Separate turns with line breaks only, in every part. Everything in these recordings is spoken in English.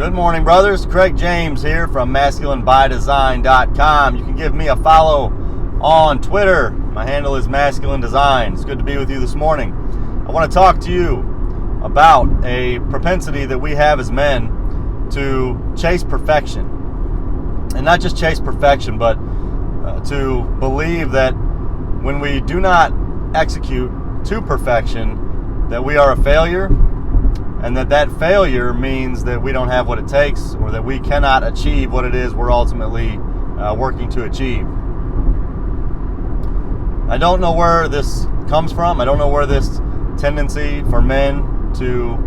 Good morning, brothers. Craig James here from masculinebydesign.com. You can give me a follow on Twitter. My handle is Masculine Design. It's good to be with you this morning. I want to talk to you about a propensity that we have as men to chase perfection. And not just chase perfection, but to believe that when we do not execute to perfection, that we are a failure, and that failure means that we don't have what it takes, or that we cannot achieve what it is we're ultimately working to achieve. I don't know where this comes from. I don't know where this tendency for men to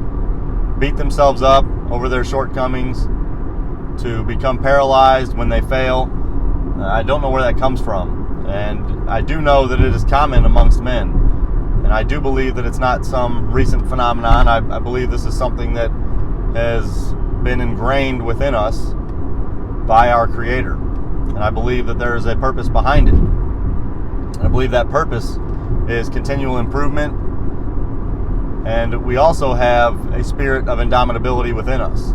beat themselves up over their shortcomings, to become paralyzed when they fail. I don't know where that comes from. And I do know that it is common amongst men. And I do believe that it's not some recent phenomenon. I believe this is something that has been ingrained within us by our Creator. And I believe that there is a purpose behind it. And I believe that purpose is continual improvement. And we also have a spirit of indomitability within us.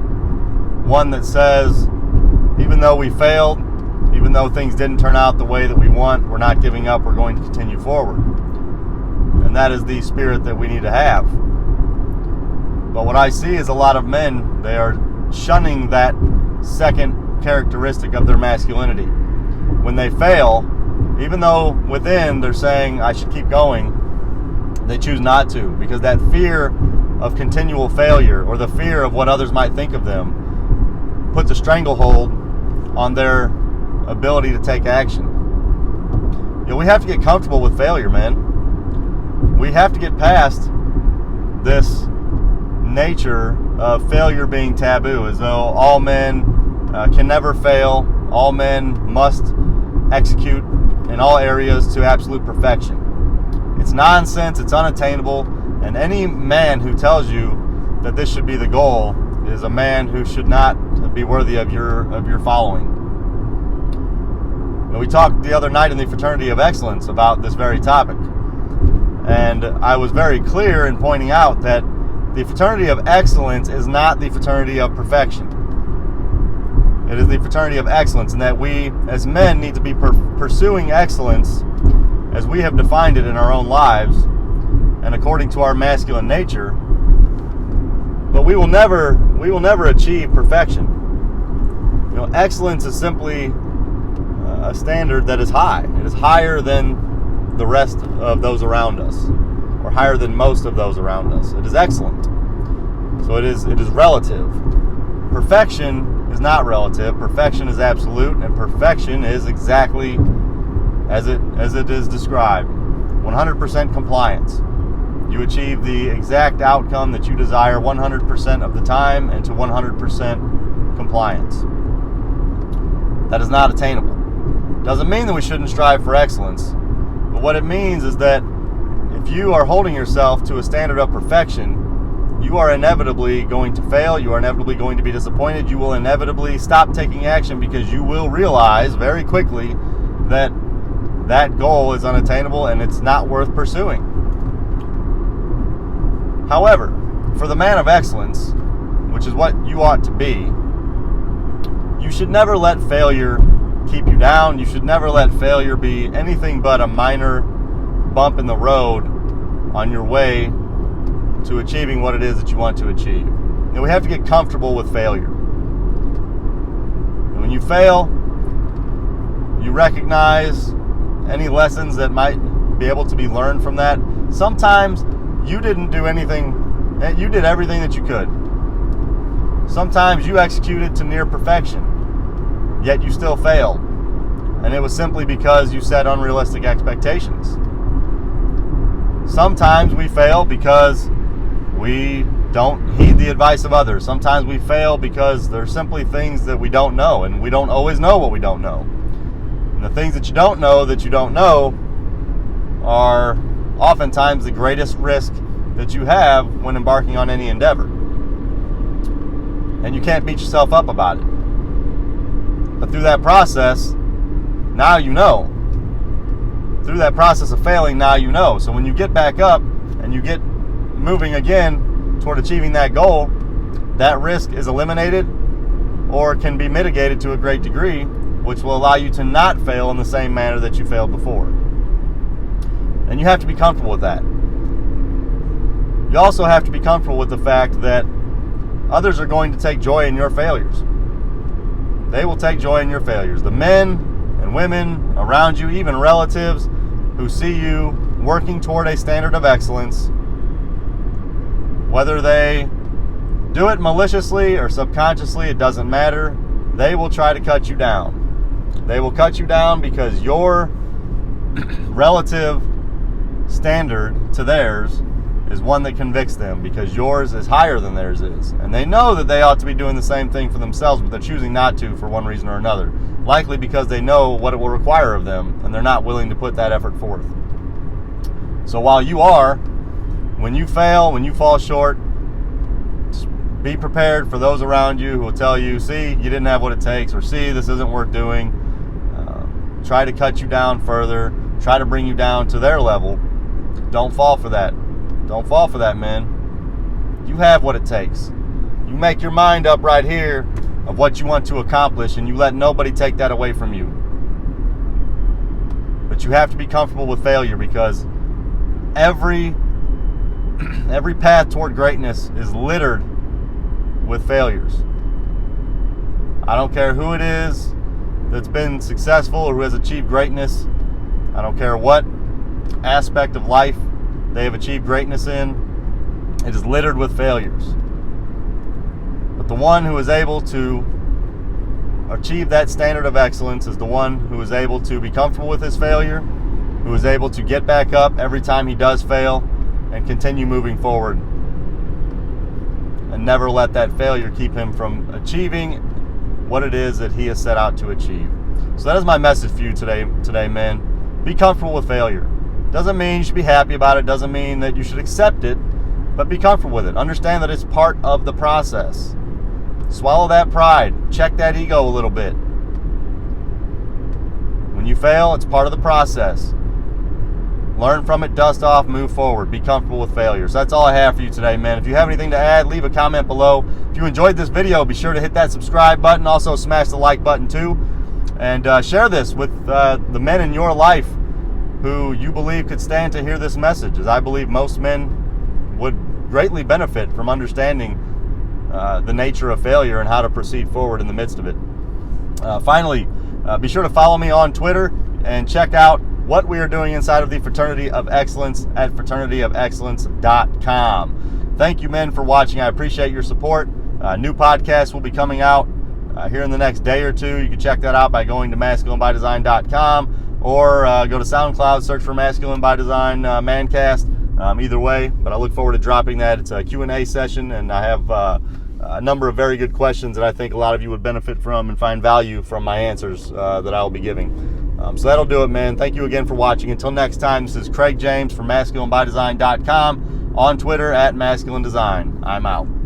One that says, even though we failed, even though things didn't turn out the way that we want, we're not giving up, we're going to continue forward. And that is the spirit that we need to have. But what I see is a lot of men, they are shunning that second characteristic of their masculinity. When they fail, even though within they're saying, I should keep going, they choose not to, because that fear of continual failure, or the fear of what others might think of them, puts a stranglehold on their ability to take action. You know, we have to get comfortable with failure, man. We have to get past this nature of failure being taboo, as though all men can never fail, all men must execute in all areas to absolute perfection. It's nonsense, it's unattainable, and any man who tells you that this should be the goal is a man who should not be worthy of your following. You know, we talked the other night in the Fraternity of Excellence about this very topic. And I was very clear in pointing out that the Fraternity of Excellence is not the Fraternity of Perfection. It is the Fraternity of Excellence, and that we as men need to be pursuing excellence as we have defined it in our own lives and according to our masculine nature. But we will never achieve perfection. You know, excellence is simply a standard that is high. It is higher than the rest of those around us, or higher than most of those around us. It is excellent. So it is relative. Perfection is not relative. Perfection is absolute, and perfection is exactly as it is described. 100% compliance. You achieve the exact outcome that you desire 100% of the time, and to 100% compliance. That is not attainable. Doesn't mean that we shouldn't strive for excellence. But what it means is that if you are holding yourself to a standard of perfection, you are inevitably going to fail. You are inevitably going to be disappointed. You will inevitably stop taking action, because you will realize very quickly that that goal is unattainable and it's not worth pursuing. However, for the man of excellence, which is what you ought to be, you should never let failure keep you down. You should never let failure be anything but a minor bump in the road on your way to achieving what it is that you want to achieve. And we have to get comfortable with failure. And when you fail, you recognize any lessons that might be able to be learned from that. Sometimes you didn't do anything, you did everything that you could. Sometimes you executed to near perfection, yet you still failed. And it was simply because you set unrealistic expectations. Sometimes we fail because we don't heed the advice of others. Sometimes we fail because there's simply things that we don't know, and we don't always know what we don't know. And the things that you don't know are oftentimes the greatest risk that you have when embarking on any endeavor. And you can't beat yourself up about it. But through that process, now you know. Through that process of failing, now you know. So when you get back up and you get moving again toward achieving that goal, that risk is eliminated or can be mitigated to a great degree, which will allow you to not fail in the same manner that you failed before. And you have to be comfortable with that. You also have to be comfortable with the fact that others are going to take joy in your failures. They will take joy in your failures. The men and women around you, even relatives who see you working toward a standard of excellence, whether they do it maliciously or subconsciously, it doesn't matter. They will try to cut you down. They will cut you down because your relative standard to theirs is one that convicts them, because yours is higher than theirs is. And they know that they ought to be doing the same thing for themselves, but they're choosing not to for one reason or another. Likely because they know what it will require of them, and they're not willing to put that effort forth. So while you are, when you fail, when you fall short, be prepared for those around you who will tell you, see, you didn't have what it takes, or see, this isn't worth doing. Try to cut you down further, try to bring you down to their level. Don't fall for that. Don't fall for that, man. You have what it takes. You make your mind up right here of what you want to accomplish, and you let nobody take that away from you. But you have to be comfortable with failure, because every path toward greatness is littered with failures. I don't care who it is that's been successful or who has achieved greatness. I don't care what aspect of life they have achieved greatness in. It is littered with failures. But the one who is able to achieve that standard of excellence is the one who is able to be comfortable with his failure, who is able to get back up every time he does fail and continue moving forward, and never let that failure keep him from achieving what it is that he has set out to achieve. So that is my message for you today, man. Be comfortable with failure. Doesn't mean you should be happy about it. Doesn't mean that you should accept it, but be comfortable with it. Understand that it's part of the process. Swallow that pride. Check that ego a little bit. When you fail, it's part of the process. Learn from it, dust off, move forward. Be comfortable with failure. So that's all I have for you today, man. If you have anything to add, leave a comment below. If you enjoyed this video, be sure to hit that subscribe button. Also, smash the like button too. And share this with the men in your life who you believe could stand to hear this message, as I believe most men would greatly benefit from understanding the nature of failure and how to proceed forward in the midst of it. Finally, be sure to follow me on Twitter and check out what we are doing inside of the Fraternity of Excellence at fraternityofexcellence.com. Thank you, men, for watching. I appreciate your support. New podcasts will be coming out here in the next day or two. You can check that out by going to masculinebydesign.com, or go to SoundCloud, search for Masculine by Design Mancast. Either way, but I look forward to dropping that. It's a Q&A session, and I have a number of very good questions that I think a lot of you would benefit from and find value from my answers that I will be giving. So that'll do it, man. Thank you again for watching. Until next time, this is Craig James from masculinebydesign.com, on Twitter at Masculine Design. I'm out.